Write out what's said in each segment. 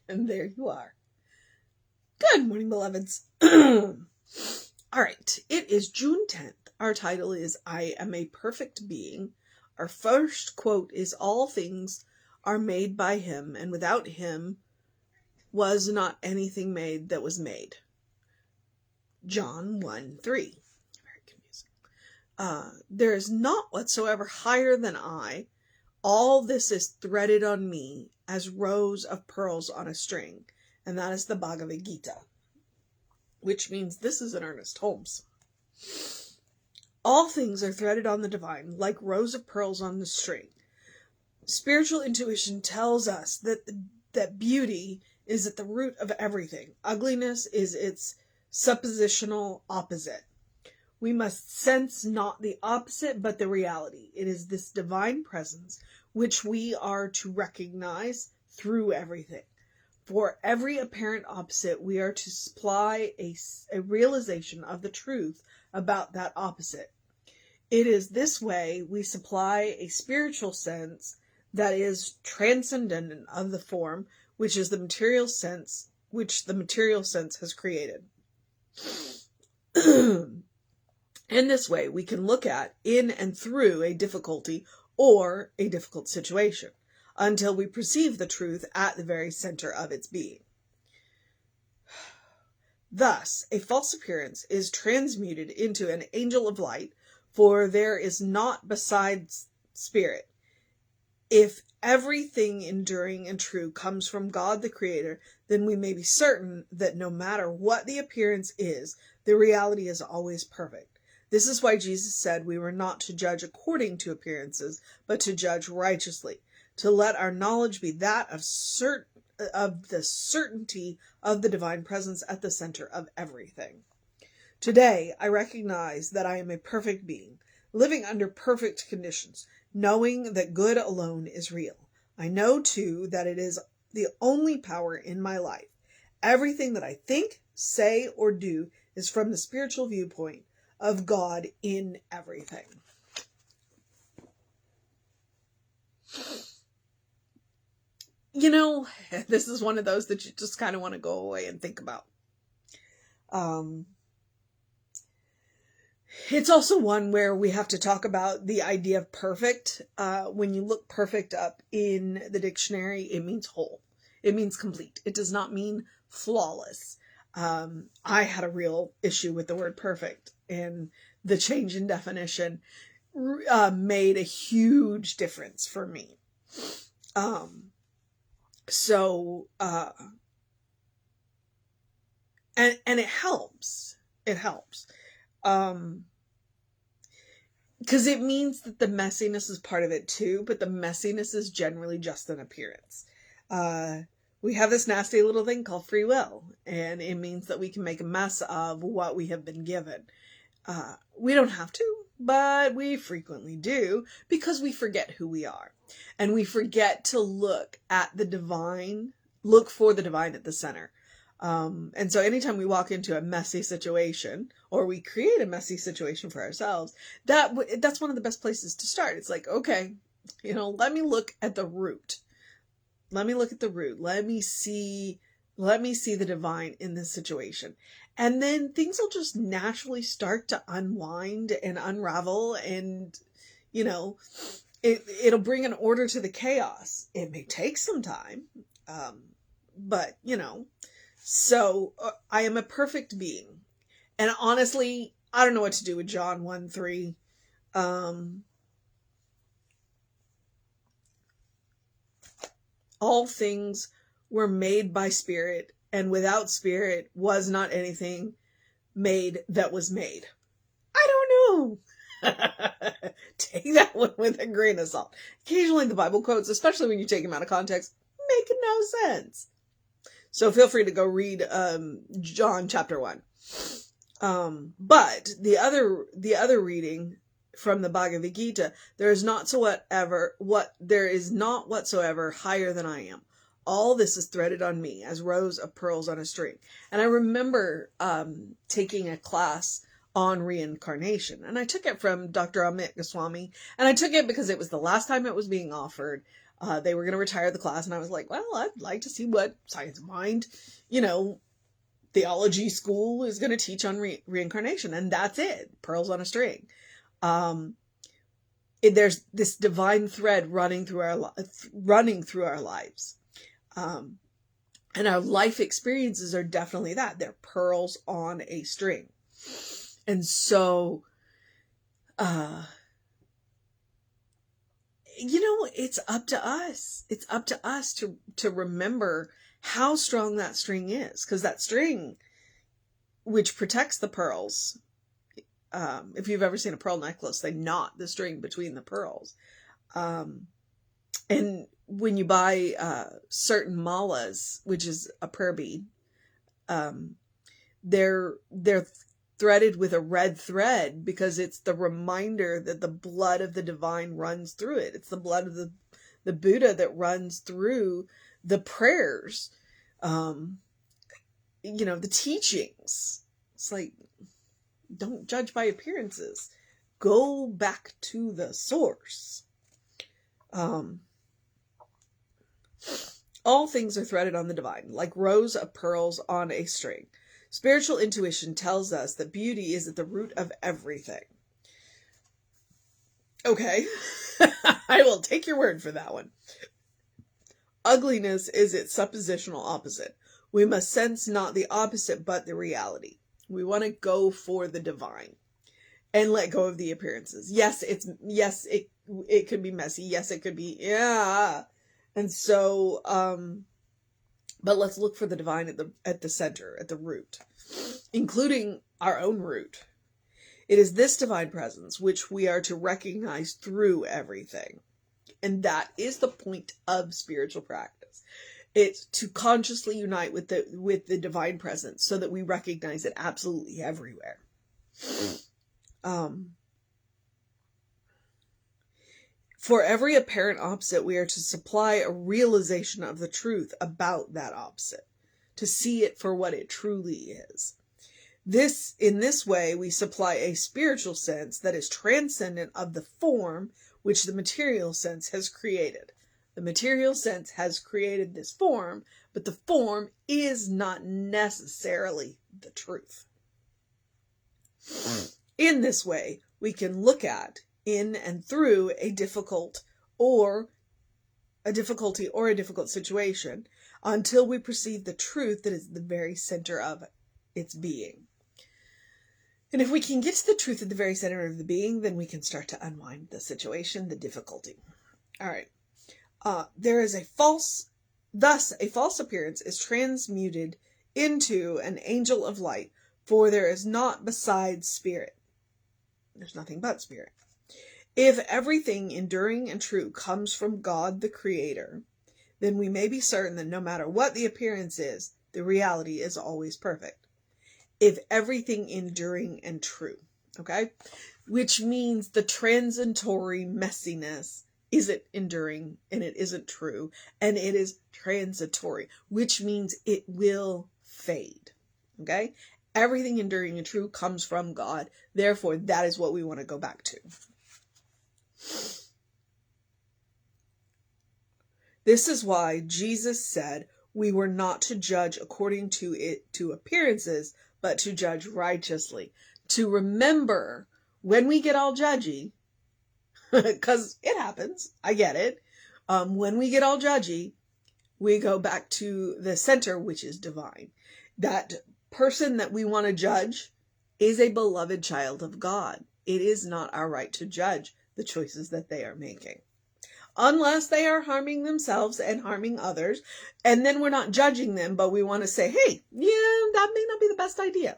And there you are. Good morning, beloveds. All right, it is June 10th. Our title is I Am a Perfect Being. Our first quote is all things are made by him, and without him was not anything made that was made. John 1:3. Very confusing. There is not whatsoever higher than I. All this is threaded on me as rows of pearls on a string. And that is the Bhagavad Gita, which means this is an Ernest Holmes. All things are threaded on the divine, like rows of pearls on the string. Spiritual intuition tells us that beauty is at the root of everything. Ugliness is its suppositional opposite. We must sense not the opposite, but the reality. It is this divine presence which we are to recognize through everything. For every apparent opposite, we are to supply a realization of the truth about that opposite. It is this way we supply a spiritual sense that is transcendent of the form, which is the material sense, which the material sense has created. In this way, we can look at, in and through a difficulty or a difficult situation, until we perceive the truth at the very center of its being. Thus, a false appearance is transmuted into an angel of light, for there is naught besides spirit. If everything enduring and true comes from God the Creator, then we may be certain that no matter what the appearance is, the reality is always perfect. This is why Jesus said we were not to judge according to appearances, but to judge righteously, to let our knowledge be that of the certainty of the divine presence at the center of everything. Today, I recognize that I am a perfect being, living under perfect conditions, knowing that good alone is real. I know, too, that it is the only power in my life. Everything that I think, say, or do is from the spiritual viewpoint of God in everything. You know, this is one of those that you just kind of want to go away and think about. It's also one where we have to talk about the idea of perfect. When you look perfect up in the dictionary, it means whole. It means complete. It does not mean flawless. I had a real issue with the word perfect, and the change in definition made a huge difference for me. And it helps. It helps. Because it means that the messiness is part of it too, but the messiness is generally just an appearance. We have this nasty little thing called free will, and it means that we can make a mess of what we have been given. We don't have to, but we frequently do, because we forget who we are. And we forget to look for the divine at the center. And so anytime we walk into a messy situation, or we create a messy situation for ourselves, that's one of the best places to start. It's like, okay, let me look at the root. Let me look at the root. Let me see the divine in this situation. And then things will just naturally start to unwind and unravel, and, it'll bring an order to the chaos. It may take some time, but, so I am a perfect being. And honestly, I don't know what to do with John 1:3. All things were made by spirit, and without spirit was not anything made that was made. I don't know. Take that one with a grain of salt. Occasionally the Bible quotes, especially when you take them out of context, make no sense. So feel free to go read John chapter 1. But the other reading from the Bhagavad Gita, there is not whatsoever higher than I am. All this is threaded on me as rows of pearls on a string. And I remember taking a class on reincarnation, and I took it from Dr. Amit Goswami, and I took it because it was the last time it was being offered. They were going to retire the class, and I was like, well, I'd like to see what science of mind, theology school is going to teach on reincarnation. And that's it. Pearls on a string. There's this divine thread running through our lives. And our life experiences are definitely that. They're pearls on a string. And so, it's up to us. It's up to us to remember how strong that string is. Because that string, which protects the pearls, if you've ever seen a pearl necklace, they knot the string between the pearls. And when you buy certain malas, which is a prayer bead, they're threaded with a red thread because it's the reminder that the blood of the divine runs through it. It's the blood of the Buddha that runs through the prayers, the teachings. It's like, don't judge by appearances. Go back to the source. All things are threaded on the divine, like rows of pearls on a string. Spiritual intuition tells us that beauty is at the root of everything. Okay, I will take your word for that one. Ugliness is its suppositional opposite. We must sense not the opposite, but the reality. We want to go for the divine and let go of the appearances. Yes, it could be messy. Yes, it could be, yeah. And so, but let's look for the divine at the center, at the root, including our own root. It is this divine presence which we are to recognize through everything. And that is the point of spiritual practice. It's to consciously unite with the divine presence so that we recognize it absolutely everywhere. For every apparent opposite, we are to supply a realization of the truth about that opposite, to see it for what it truly is. In this way, we supply a spiritual sense that is transcendent of the form which the material sense has created. The material sense has created this form, but the form is not necessarily the truth. In this way, we can look at, in and through a difficulty or a difficult situation until we perceive the truth that is the very center of its being. And if we can get to the truth at the very center of the being, then we can start to unwind the situation, the difficulty. All right. Thus a false appearance is transmuted into an angel of light, for there is naught besides spirit. There's nothing but spirit. If everything enduring and true comes from God the Creator, then we may be certain that no matter what the appearance is, the reality is always perfect. If everything enduring and true, okay? Which means the transitory messiness isn't enduring and it isn't true, and it is transitory, which means it will fade, okay? Everything enduring and true comes from God. Therefore, that is what we want to go back to. This is why Jesus said we were not to judge according to appearances, but to judge righteously. To remember when we get all judgy, because it happens, I get it. When we get all judgy, we go back to the center, which is divine. That person that we want to judge is a beloved child of God. It is not our right to judge the choices that they are making, unless they are harming themselves and harming others. And then we're not judging them, but we want to say, hey, yeah, that may not be the best idea.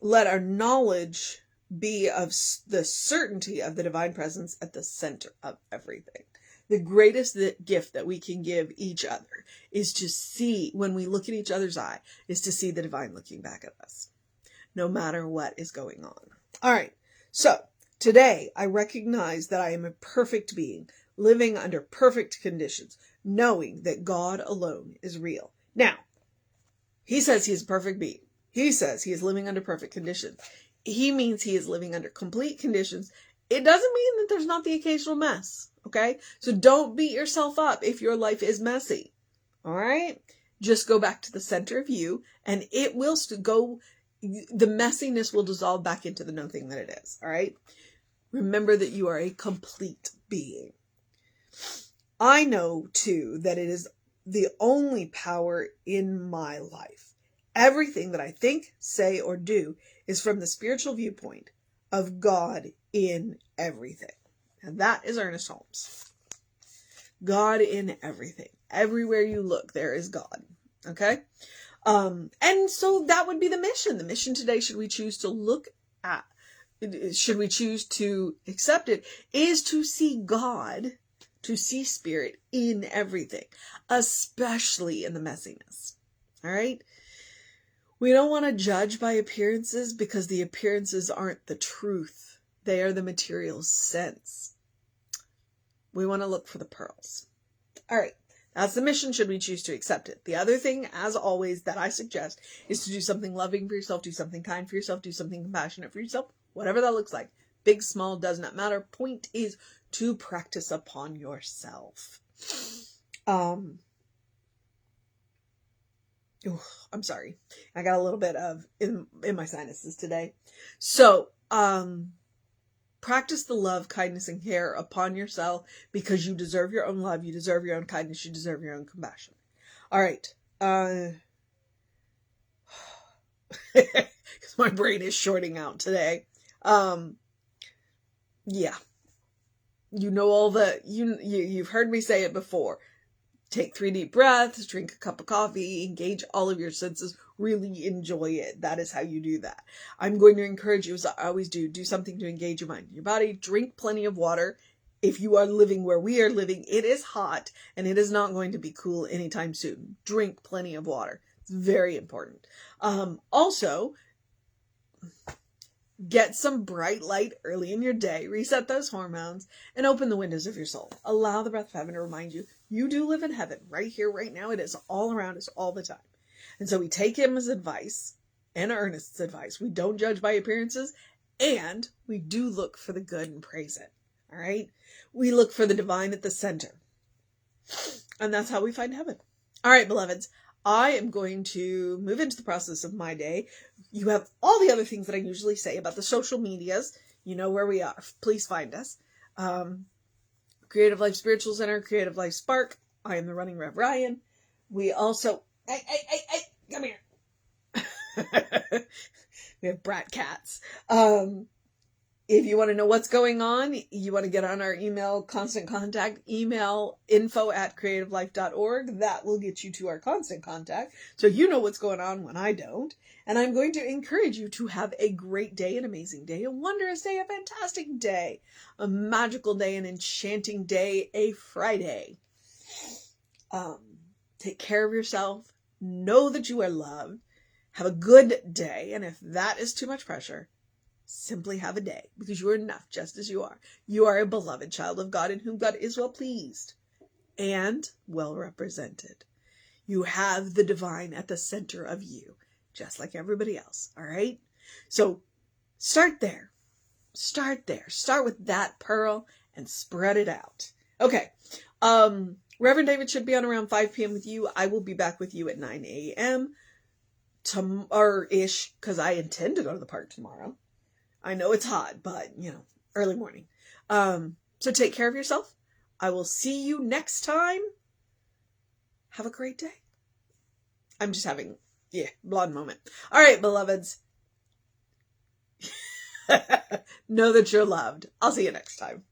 Let our knowledge be of the certainty of the divine presence at the center of everything. The greatest gift that we can give each other is to see, when we look at each other's eye, is to see the divine looking back at us, no matter what is going on. All right. So today I recognize that I am a perfect being, living under perfect conditions, knowing that God alone is real. Now, he says he is a perfect being. He says he is living under perfect conditions. He means he is living under complete conditions it doesn't mean that there's not the occasional mess. Okay? So don't beat yourself up if your life is messy. All right? Just go back to the center of you, and it will go, the messiness will dissolve back into the no thing that it is. All right? Remember that you are a complete being. I know, too, that it is the only power in my life. Everything that I think, say, or do is from the spiritual viewpoint of God in everything. And that is Ernest Holmes. God in everything. Everywhere you look, there is God. Okay? And so that would be the mission. The mission today, should we choose to accept it, is to see God, to see spirit in everything, especially in the messiness. All right? We don't want to judge by appearances, because the appearances aren't the truth. They are the material sense. We want to look for the pearls. All right. That's the mission, should we choose to accept it. The other thing, as always, that I suggest is to do something loving for yourself, do something kind for yourself, do something compassionate for yourself, whatever that looks like. Big, small, does not matter. Point is to practice upon yourself. I'm sorry. I got a little bit of in my sinuses today. So, practice the love, kindness, and care upon yourself, because you deserve your own love, you deserve your own kindness, you deserve your own compassion. All right. Because my brain is shorting out today. Yeah. You know you've heard me say it before. Take 3 deep breaths, drink a cup of coffee, engage all of your senses, really enjoy it. That is how you do that. I'm going to encourage you, as I always do something to engage your mind and your body. Drink plenty of water. If you are living where we are living, it is hot and it is not going to be cool anytime soon. Drink plenty of water. It's very important. Also, get some bright light early in your day, reset those hormones, and open the windows of your soul. Allow the breath of heaven to remind you, you do live in heaven right here, right now. It is all around us all the time. And so we take his advice and Ernest's advice. We don't judge by appearances, and we do look for the good and praise it. All right? We look for the divine at the center. And that's how we find heaven. All right, beloveds. I am going to move into the process of my day. You have all the other things that I usually say about the social medias. You know where we are. Please find us. Creative Life Spiritual Center, Creative Life Spark. I am the Running Rev Ryan. We also... Hey, come here. We have brat cats. If you want to know what's going on, you want to get on our email, constant contact, email info@creativelife.org. That will get you to our constant contact. So you know what's going on when I don't. And I'm going to encourage you to have a great day, an amazing day, a wondrous day, a fantastic day, a magical day, an enchanting day, a Friday. Take care of yourself. Know that you are loved. Have a good day. And if that is too much pressure, simply have a day, because you are enough just as you are. You are a beloved child of God in whom God is well pleased and well represented. You have the divine at the center of you, just like everybody else. All right? So start there. Start there. Start with that pearl and spread it out. Okay. Reverend David should be on around 5 p.m. with you. I will be back with you at 9 a.m. tomorrow-ish, because I intend to go to the park tomorrow. I know it's hot, but, early morning. So take care of yourself. I will see you next time. Have a great day. I'm just having, blonde moment. All right, beloveds. Know that you're loved. I'll see you next time.